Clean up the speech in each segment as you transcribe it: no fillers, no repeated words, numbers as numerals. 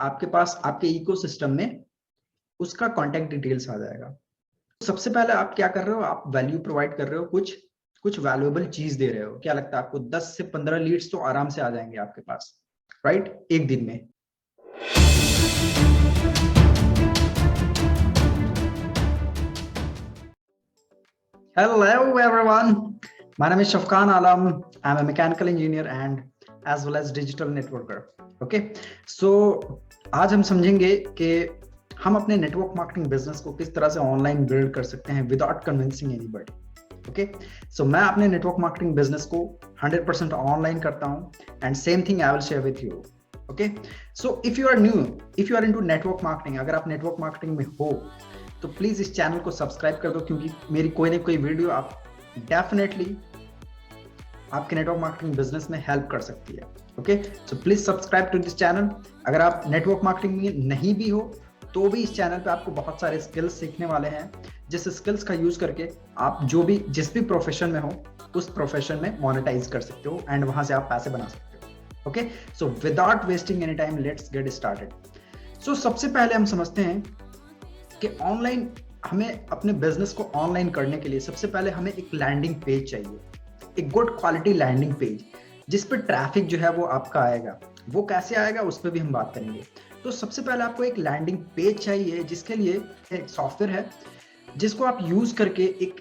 आपके पास आपके इकोसिस्टम में उसका कॉन्टेक्ट डिटेल्स आ जाएगा। सबसे पहले आप क्या कर रहे हो, आप वैल्यू प्रोवाइड कर रहे हो, कुछ वैल्यूएबल चीज दे रहे हो। क्या लगता है आपको 10 से 15 लीड्स तो आराम से आ जाएंगे आपके पास, राइट, एक दिन में। Hello everyone, my name is Shafqan Alam. I'm a mechanical engineer and as well as digital networker. Okay, so आज हम समझेंगे कि हम अपने नेटवर्क मार्केटिंग बिजनेस को किस तरह से ऑनलाइन बिल्ड कर सकते हैं विदाउट कन्विंसिंग एनीबॉडी। ओके, सो मैं अपने नेटवर्क मार्केटिंग बिजनेस को 100% ऑनलाइन करता हूँ and same thing I will share with you. Okay, so if you are new, if you are into network marketing, अगर आप नेटवर्क मार्केटिंग में हो तो प्लीज इस चैनल को सब्सक्राइब कर दो, क्योंकि मेरी कोई ना कोई वीडियो आप डेफिनेटली आपके नेटवर्क मार्केटिंग बिजनेस में हेल्प कर सकती है। Okay, so please subscribe to this channel. अगर आप नेटवर्क मार्केटिंग में नहीं भी हो तो भी इस चैनल पे आपको बहुत सारे स्किल्स सीखने वाले हैं, जिस स्किल्स का यूज करके आप जिस भी प्रोफेशन में हो उस प्रोफेशन में मोनेटाइज कर सकते हो एंड वहां से आप पैसे बना सकते हो। Okay, so without wasting any time let's get started. So सबसे पहले हम समझते हैं कि ऑनलाइन हमें अपने बिजनेस को ऑनलाइन करने के लिए सबसे पहले हमें एक लैंडिंग पेज चाहिए, एक गुड क्वालिटी लैंडिंग पेज जिस पर ट्रैफिक जो है वो आपका आएगा। वो कैसे आएगा उस पर भी हम बात करेंगे। तो सबसे पहले आपको एक लैंडिंग पेज चाहिए, जिसके लिए एक सॉफ्टवेयर है जिसको आप यूज करके एक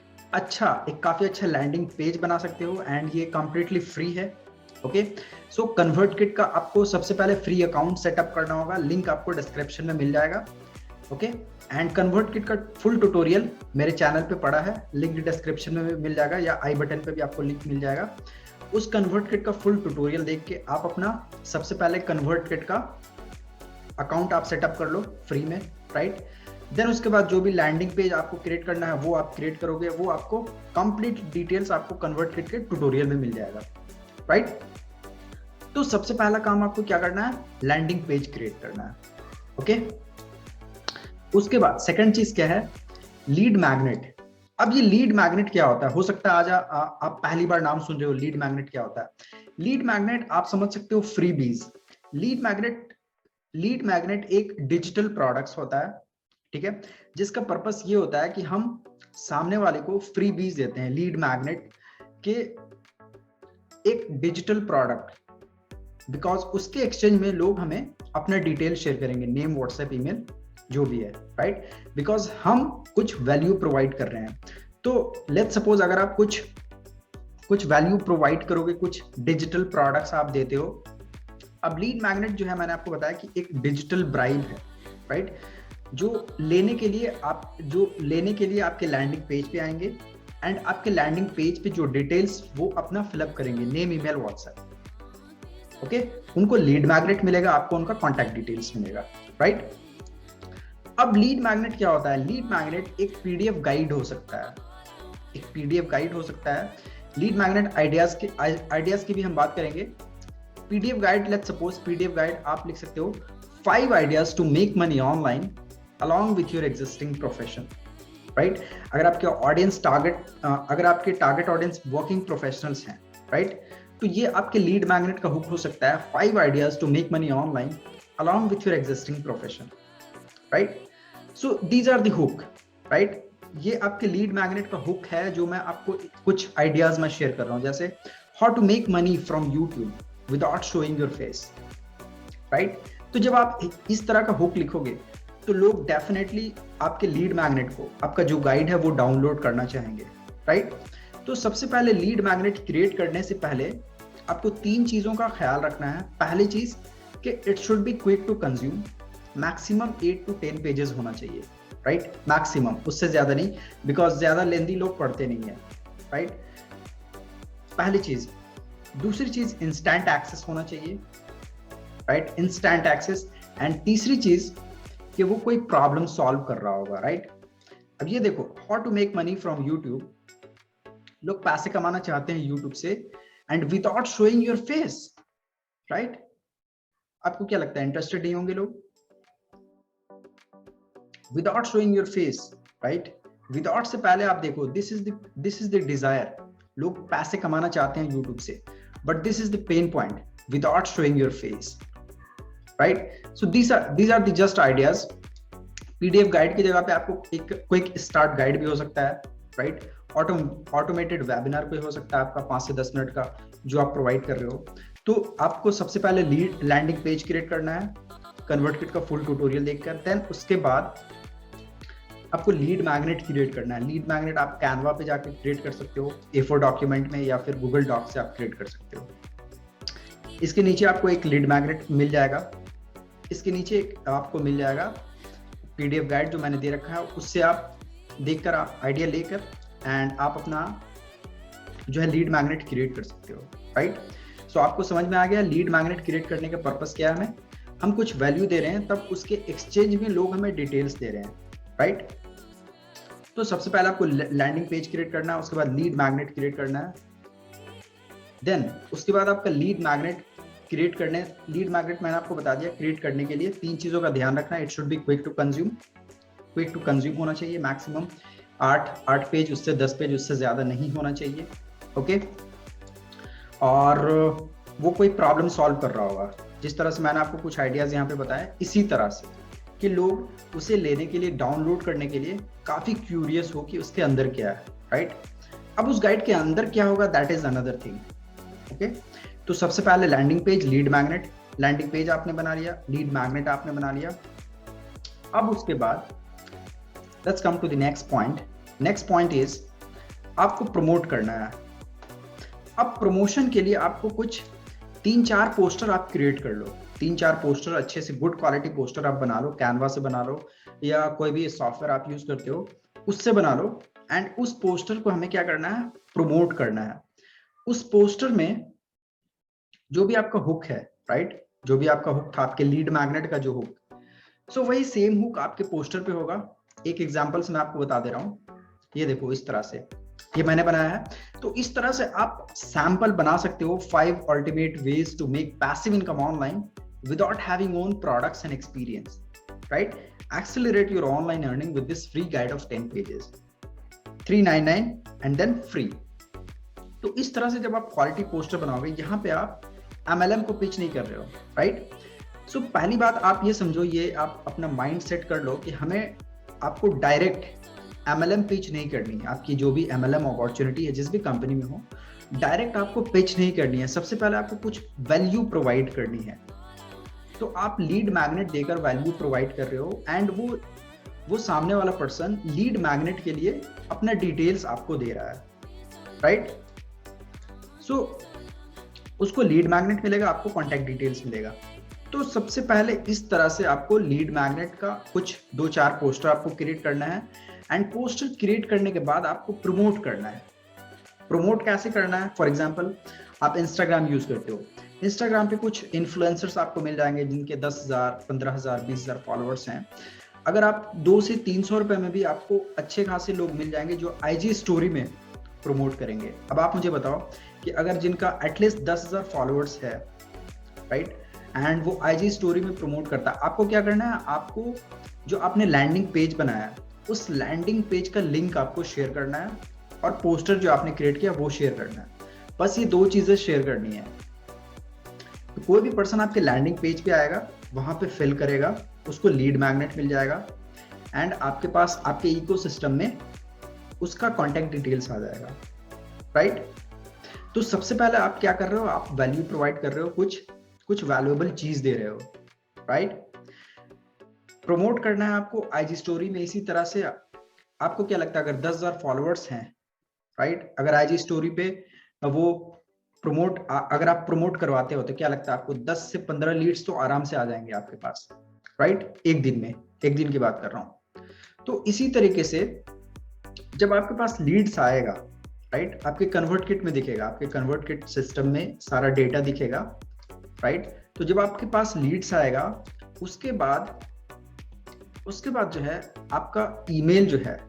काफी अच्छा लैंडिंग पेज बना सकते हो एंड ये कंप्लीटली फ्री है। ओके, सो कन्वर्टकिट का आपको सबसे पहले फ्री अकाउंट सेटअप करना होगा, लिंक आपको डिस्क्रिप्शन में मिल जाएगा। ओके, एंड कन्वर्टकिट का फुल ट्यूटोरियल मेरे चैनल पे पड़ा है, लिंक डिस्क्रिप्शन में मिल जाएगा या आई बटन पे भी आपको लिंक मिल जाएगा। उस कन्वर्टकिट का फुल ट्यूटोरियल देख के आप अपना सबसे पहले कन्वर्टकिट का अकाउंट आप सेटअप कर लो फ्री में, राइट। देन उसके बाद जो भी लैंडिंग पेज आपको क्रिएट करना है वो आप क्रिएट करोगे, वो आपको कंप्लीट डिटेल्स आपको कन्वर्टकिट के ट्यूटोरियल में मिल जाएगा, राइट। तो सबसे पहला काम आपको क्या करना है, लैंडिंग पेज क्रिएट करना है। ओके, उसके बाद सेकंड चीज क्या है, लीड मैग्नेट। अब ये लीड मैग्नेट क्या होता है, हो सकता है आज आप पहली बार नाम सुन रहे हो, लीड मैग्नेट क्या होता है। लीड मैग्नेट आप समझ सकते हो फ्रीबीज। लीड मैग्नेट एक डिजिटल प्रोडक्ट्स होता है, ठीक है, जिसका पर्पस ये होता है कि हम सामने वाले को फ्रीबीज देते हैं लीड मैग्नेट के एक डिजिटल प्रोडक्ट, बिकॉज उसके एक्सचेंज में लोग हमें अपना डिटेल शेयर करेंगे, नेम, व्हाट्सएप, ईमेल, जो भी है, राइट, बिकॉज हम कुछ वैल्यू प्रोवाइड कर रहे हैं। तो लेट्स सपोज अगर आप कुछ वैल्यू प्रोवाइड करोगे, कुछ डिजिटल प्रोडक्ट्स आप देते हो। अब लीड मैग्नेट जो है, मैंने आपको बताया कि एक डिजिटल ब्राइब है, राइट, जो लेने के लिए आपके लैंडिंग पेज पे आएंगे एंड आपके लैंडिंग पेज पे जो डिटेल्स वो अपना फिलअप करेंगे, नेम, ईमेल, व्हाट्सएप। ओके, उनको लीड मैग्नेट मिलेगा, आपको उनका कॉन्टैक्ट डिटेल्स मिलेगा, राइट। अब लीड मैग्नेट क्या होता है, लीड मैग्नेट एक पीडीएफ गाइड हो सकता है, लीड मैग्नेट आइडियाज की भी हम बात करेंगे। PDF guide, let's suppose PDF guide आप लिख सकते हो 5 ideas to make money online along with your existing profession, right? अगर आपके टारगेट ऑडियंस वर्किंग प्रोफेशनल्स हैं, राइट, तो ये आपके लीड मैग्नेट का हुक हो सकता है, 5 ideas to make money online along with your existing profession, right? So these are the hook, right? ये आपके लीड मैग्नेट का हुक है जो मैं आपको कुछ आइडियाज में शेयर कर रहा हूँ, जैसे how to make money from YouTube without showing your face, right. तो जब आप इस तरह का हुक लिखोगे तो लोग डेफिनेटली आपके लीड मैग्नेट को, आपका जो गाइड है वो डाउनलोड करना चाहेंगे, राइट। तो सबसे पहले लीड मैग्नेट क्रिएट करने से पहले आपको 3 चीजों का ख्याल रखना है। पहली चीज कि it should be quick to consume, maximum 8 to 10 pages होना चाहिए, राइट, मैक्सिमम, उससे ज्यादा नहीं, बिकॉज ज्यादा लेंदी लोग पढ़ते नहीं है, राइट, पहली चीज। दूसरी चीज इंस्टेंट एक्सेस होना चाहिए, राइट, इंस्टेंट एक्सेस। एंड तीसरी चीज कि वो कोई प्रॉब्लम सॉल्व कर रहा होगा, राइट। अब ये देखो, how to make money from YouTube, लोग पैसे कमाना चाहते हैं यूट्यूब से and without showing your face, right. आपको क्या लगता है, इंटरेस्टेड नहीं होंगे लोग? Without showing your face, right, without से पहले आप देखो, दिस इज द डिजायर, लोग पैसे कमाना चाहते हैं यूट्यूब से, but this is the pain point, without showing your face, right? So these are the just ideas. PDF guide की जगह पे आपको एक क्विक स्टार्ट गाइड भी हो सकता है, राइट? ऑटोमेटेड वेबिनार पे हो सकता है आपका 5 से 10 मिनट का जो आप प्रोवाइड कर रहे हो। तो आपको सबसे पहले लीड लैंडिंग पेज क्रिएट करना है कन्वर्टकिट का फुल ट्यूटोरियल देखकर। देन उसके बाद आपको लीड मैग्नेट क्रिएट करना है। लीड मैग्नेट आप कैनवा पे जाके क्रिएट कर सकते हो, A4 डॉक्यूमेंट में, या फिर गूगल डॉक से आप क्रिएट कर सकते हो। इसके नीचे आपको एक लीड मैग्नेट मिल जाएगा, इसके नीचे आपको मिल जाएगा पीडीएफ गाइड जो मैंने दे रखा है, उससे आप देखकर आइडिया लेकर एंड आप अपना जो है लीड मैग्नेट क्रिएट कर सकते हो, राइट? सो आपको समझ में आ गया लीड मैग्नेट क्रिएट करने का पर्पस क्या है। हम कुछ वैल्यू दे रहे हैं, तब उसके एक्सचेंज में लोग हमें डिटेल्स दे रहे हैं, राइट? तो सबसे पहले आपको लैंडिंग पेज क्रिएट करना है, उसके बाद लीड मैग्नेट क्रिएट करना है। देन उसके बाद आपका लीड मैग्नेट लीड मैग्नेट मैंने आपको बता दिया क्रिएट करने के लिए 3 चीजों का ध्यान रखना है। It should be quick to consume होना चाहिए, मैक्सिमम 8 पेज, उससे 10 पेज, उससे ज्यादा नहीं होना चाहिए, ओके? और वो कोई प्रॉब्लम सॉल्व कर रहा होगा, जिस तरह से मैंने आपको कुछ आइडियाज यहाँ पे बताया, इसी तरह से कि लोग उसे लेने के लिए, डाउनलोड करने के लिए काफी क्यूरियस हो कि उसके अंदर क्या है, राइट? अब उस गाइड के अंदर क्या होगा, that is another thing, okay? तो सबसे पहले landing page, lead magnet, landing page आपने बना लिया, लीड मैग्नेट आपने बना लिया। अब उसके बाद let's come to the next point is आपको प्रमोट करना है। अब प्रमोशन के लिए आपको कुछ 3-4 पोस्टर आप क्रिएट कर लो, 3-4 पोस्टर अच्छे से गुड क्वालिटी पोस्टर आप बना लो, कैनवा से बना लो या कोई भी सॉफ्टवेयर आप यूज करते हो उससे बना लो। एंड उस पोस्टर को हमें क्या करना है, प्रमोट करना है। उस पोस्टर में जो भी आपका हुक है, राइट, जो भी आपका हुक था, आपके लीड मैग्नेट का जो हुक, सो वही सेम हुक आपके पोस्टर पे होगा। एक एग्जांपल से मैं आपको बता दे रहा हूँ, ये देखो इस तरह से ये मैंने बनाया है। तो इस तरह से आप सैंपल बना सकते हो 5 ultimate ways to make passive income online without having own products and experience, right? Accelerate your online earning with this free guide of 10 pages, 399 and then free. तो इस तरह से जब आप क्वालिटी पोस्टर बनाओगे, यहाँ पे आप MLM को पिच नहीं कर रहे हो, राइट? सो पहली बात आप ये समझो, ये आप अपना माइंड सेट कर लो कि हमें आपको डायरेक्ट MLM पिच नहीं करनी है। आपकी जो भी MLM अपॉर्चुनिटी है जिस भी कंपनी में हो, डायरेक्ट आपको पिच नहीं करनी है। सबसे पहले आपको कुछ वैल्यू प्रोवाइड करनी है। तो आप लीड मैग्नेट देकर वैल्यू प्रोवाइड कर रहे हो एंड वो सामने वाला पर्सन लीड मैग्नेट के लिए अपना डिटेल्स आपको दे रहा है, राइट? सो उसको लीड मैग्नेट मिलेगा, आपको कॉन्टैक्ट डिटेल्स मिलेगा। तो सबसे पहले इस तरह से आपको लीड मैग्नेट का कुछ 2-4 पोस्टर आपको क्रिएट करना है एंड पोस्टर क्रिएट करने के बाद आपको प्रमोट करना है। प्रमोट कैसे करना है? फॉर एग्जांपल आप इंस्टाग्राम यूज करते हो, इंस्टाग्राम पे कुछ इन्फ्लुएंसर्स आपको मिल जाएंगे जिनके 10,000, 15,000, 20,000 फॉलोअर्स हैं। अगर आप 200 से 300 रुपए में भी आपको अच्छे खासे लोग मिल जाएंगे जो IG स्टोरी में प्रमोट करेंगे। अब आप मुझे बताओ कि अगर जिनका एटलीस्ट 10,000 फॉलोअर्स है, राइट, एंड वो IG स्टोरी में प्रमोट करता है, आपको क्या करना है, आपको जो आपने लैंडिंग पेज बनाया है उस लैंडिंग पेज का लिंक आपको शेयर करना है और पोस्टर जो आपने क्रिएट किया वो शेयर करना है। बस ये 2 चीजें शेयर करनी है। तो कोई भी पर्सन आपके लैंडिंग पेज पे आएगा, वहां पे फिल करेगा, उसको लीड मैग्नेट मिल जाएगा एंड आपके पास आपके इकोसिस्टम में उसका कॉन्टैक्ट डिटेल्स आ जाएगा, राइट? तो सबसे पहले आप क्या कर रहे हो, आप वैल्यू प्रोवाइड कर रहे हो, कुछ वैल्यूएबल चीज दे रहे हो, राइट? प्रमोट करना है आपको IG स्टोरी में। इसी तरह से आपको क्या लगता है, अगर 10,000 फॉलोअर्स हैं, राइट, अगर IG स्टोरी पे वो अगर आप प्रमोट करवाते हो तो क्या लगता है आपको 10 से 15 लीड्स तो आराम से आ जाएंगे आपके पास, राइट? एक दिन की बात कर रहा हूं। तो इसी तरीके से जब आपके पास लीड्स आएगा, राइट, आपके कन्वर्ट किट में दिखेगा, आपके कन्वर्ट किट सिस्टम में सारा डेटा दिखेगा, राइट? तो जब आपके पास लीड्स आएगा, उसके बाद जो है आपका ईमेल जो है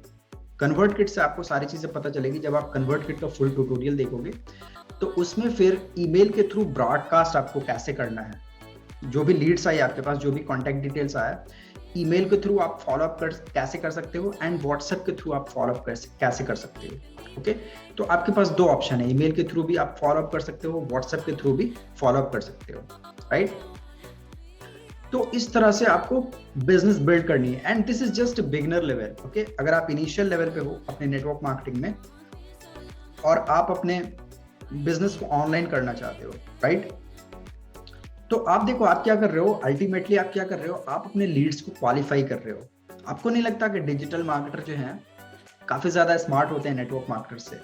कन्वर्ट किट से आपको सारी चीजें पता चलेगी। जब आप कन्वर्ट किट का फुल ट्यूटोरियल देखोगे तो उसमें फिर ईमेल के थ्रू ब्रॉडकास्ट आपको कैसे करना है, जो भी लीड्स आई आपके पास, जो भी कॉन्टैक्ट डिटेल्स आया, ईमेल के थ्रू आप फॉलोअप कैसे कर सकते हो एंड व्हाट्सएप के थ्रू आप फॉलोअप कैसे कर सकते हो, ओके? तो आपके पास 2 ऑप्शन है, ईमेल के थ्रू भी आप फॉलोअप कर सकते हो, व्हाट्सएप के थ्रू भी फॉलोअप कर सकते हो, राइट? तो इस तरह से आपको बिजनेस बिल्ड करनी है, and this is just beginner level. Okay, अगर आप इनिशियल लेवल पे हो अपने नेटवर्क मार्केटिंग में और आप अपने बिजनेस को ऑनलाइन करना चाहते हो, राइट, तो आप देखो आप क्या कर रहे हो, अल्टीमेटली आप क्या कर रहे हो, आप अपने लीड्स को क्वालिफाई कर रहे हो। आपको नहीं लगता कि डिजिटल मार्केटर जो हैं काफी ज्यादा स्मार्ट होते हैं नेटवर्क मार्केटर से?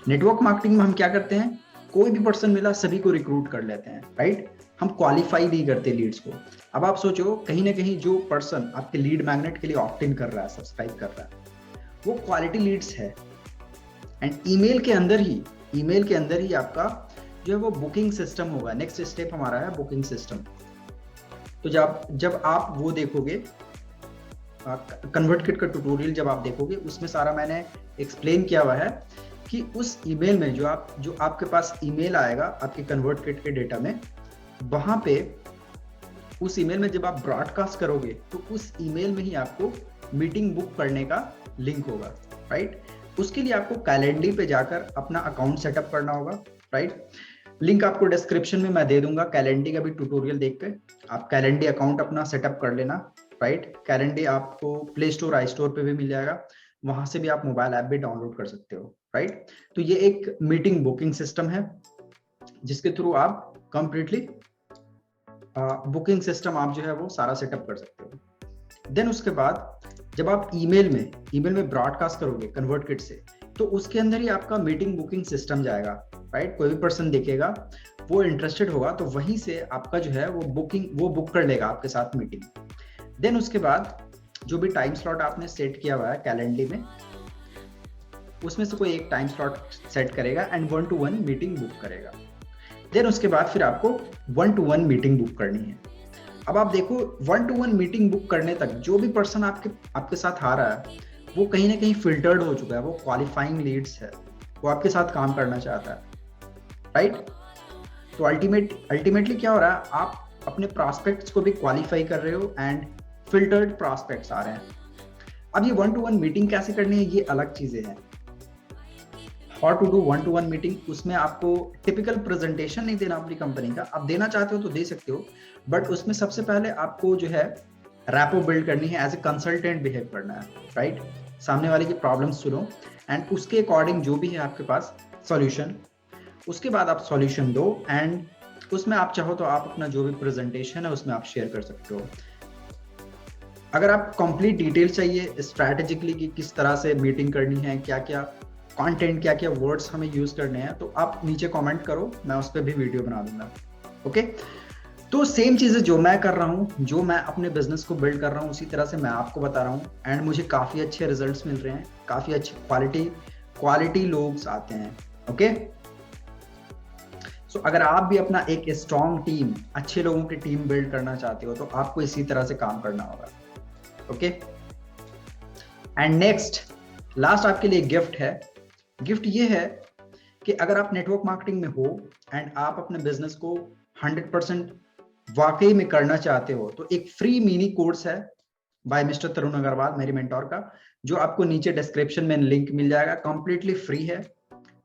नेटवर्क मार्केटिंग में हम क्या करते हैं, कोई भी पर्सन मिला सभी को रिक्रूट कर लेते हैं, राइट, हम क्वालिफाई नहीं करते लीड्स को। अब आप सोचो कहीं ना कहीं जो पर्सन आपके लीड मैग्नेट के लिए ऑप्ट इन कर रहा है, सब्सक्राइब कर रहा है, वो क्वालिटी लीड्स है। एंड ईमेल के अंदर ही आपका जो है वो बुकिंग सिस्टम होगा। नेक्स्ट स्टेप हमारा है बुकिंग सिस्टम। तो जब आप वो देखोगे कन्वर्ट किट का ट्यूटोरियल, जब आप देखोगे उसमें सारा मैंने एक्सप्लेन किया हुआ है कि उस ईमेल में जो आपके पास ईमेल आएगा आपके कन्वर्ट किट के डेटा में, वहां पे उस ईमेल में जब आप ब्रॉडकास्ट करोगे तो उस ईमेल में ही आपको मीटिंग बुक करने का लिंक होगा, राइट। उसके लिए आपको कैलेंडर पे जाकर अपना अकाउंट सेटअप करना होगा, राइट। लिंक आपको डिस्क्रिप्शन में मैं दे दूंगा, कैलेंडर का भी ट्यूटोरियल देख के आप कैलेंडर अकाउंट अपना सेटअप कर लेना, राइट। कैलेंडर आपको प्ले स्टोर, आई स्टोर पे भी मिल जाएगा, वहां से भी आप मोबाइल ऐप भी डाउनलोड कर सकते हो, राइट। तो ये एक मीटिंग बुकिंग सिस्टम है जिसके थ्रू आप कंप्लीटली बुकिंग सिस्टम आप जो है वो सारा सेटअप कर सकते हो। देन उसके बाद जब आप ईमेल में ब्रॉडकास्ट करोगे कन्वर्ट किट से, तो उसके अंदर ही आपका मीटिंग बुकिंग सिस्टम जाएगा, राइट। कोई भी पर्सन देखेगा, वो इंटरेस्टेड होगा तो वहीं से आपका जो है वो बुक कर लेगा आपके साथ मीटिंग। देन उसके बाद जो भी टाइम स्लॉट आपने सेट किया हुआ है कैलेंडर में, उसमें से कोई एक टाइम स्लॉट सेट करेगा एंड 1-to-1 मीटिंग बुक करेगा। देन उसके बाद फिर आपको 1-to-1 मीटिंग बुक करनी है। अब आप देखो 1-to-1 मीटिंग बुक करने तक जो भी पर्सन आपके साथ आ रहा है वो कहीं ना कहीं फिल्टर्ड हो चुका है, वो क्वालिफाइंग लीड्स है, वो आपके साथ काम करना चाहता है, राइट। तो अल्टीमेटली क्या हो रहा है, आप अपने प्रॉस्पेक्ट्स को भी क्वालिफाई कर रहे हो एंड फिल्टर्ड प्रॉस्पेक्ट्स आ रहे हैं। अब ये 1-to-1 मीटिंग कैसे करनी है, ये अलग चीजें हैं। How to do 1-to-1 meeting, उसमें आपको टिपिकल प्रेजेंटेशन नहीं देना अपनी कंपनी का, आप देना चाहते हो तो दे सकते हो, बट उसमें सबसे पहले आपको जो है रैपो बिल्ड करनी है, एज ए कंसल्टेंट बिहेव करना है, राइट। सामने वाले की प्रॉब्लम सुनो एंड उसके अकॉर्डिंग जो भी है आपके पास सॉल्यूशन, उसके बाद आप सॉल्यूशन दो एंड उसमें आप चाहो तो आप अपना जो भी प्रेजेंटेशन है उसमें आप शेयर कर सकते हो। अगर आप कंप्लीट डिटेल चाहिए स्ट्रैटेजिकली कि किस तरह से मीटिंग करनी है, क्या क्या कंटेंट, क्या क्या वर्ड्स हमें यूज करने हैं, तो आप नीचे कमेंट करो, मैं उस पर भी वीडियो बना दूंगा। ओके, तो सेम चीजें जो मैं कर रहा हूँ, जो मैं अपने बिजनेस को बिल्ड कर रहा हूँ, उसी तरह से मैं आपको बता रहा हूँ एंड मुझे काफी अच्छे रिजल्ट्स मिल रहे हैं, काफी अच्छी क्वालिटी लोग आते हैं। ओके, सो अगर आप भी अपना एक स्ट्रॉन्ग टीम, अच्छे लोगों की टीम बिल्ड करना चाहते हो तो आपको इसी तरह से काम करना होगा। ओके, एंड नेक्स्ट लास्ट आपके लिए गिफ्ट है। गिफ्ट ये है कि अगर आप नेटवर्क मार्केटिंग में हो एंड आप अपने बिजनेस को 100% वाकई में करना चाहते हो, तो एक फ्री मिनी कोर्स है बाय मिस्टर तरुण अग्रवाल, मेरे मेंटोर का, जो आपको नीचे डिस्क्रिप्शन में लिंक मिल जाएगा, कंप्लीटली फ्री है।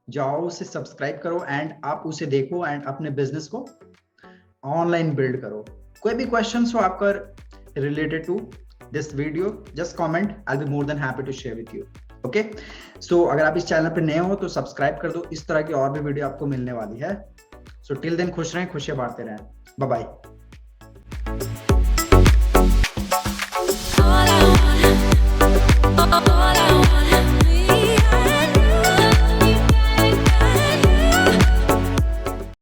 जाओ उसे सब्सक्राइब करो एंड आप उसे देखो एंड अपने बिजनेस को ऑनलाइन बिल्ड करो। कोई भी क्वेश्चंस हो आपका related to this video, just comment, I will be more than happy to share with you. Okay, so अगर आप इस चैनल पे नए हो तो सब्सक्राइब कर दो, इस तरह की और भी वीडियो आपको मिलने वाली है। सो टिल देन खुश रहें, खुशियां बांटते रहें, बाय बाय।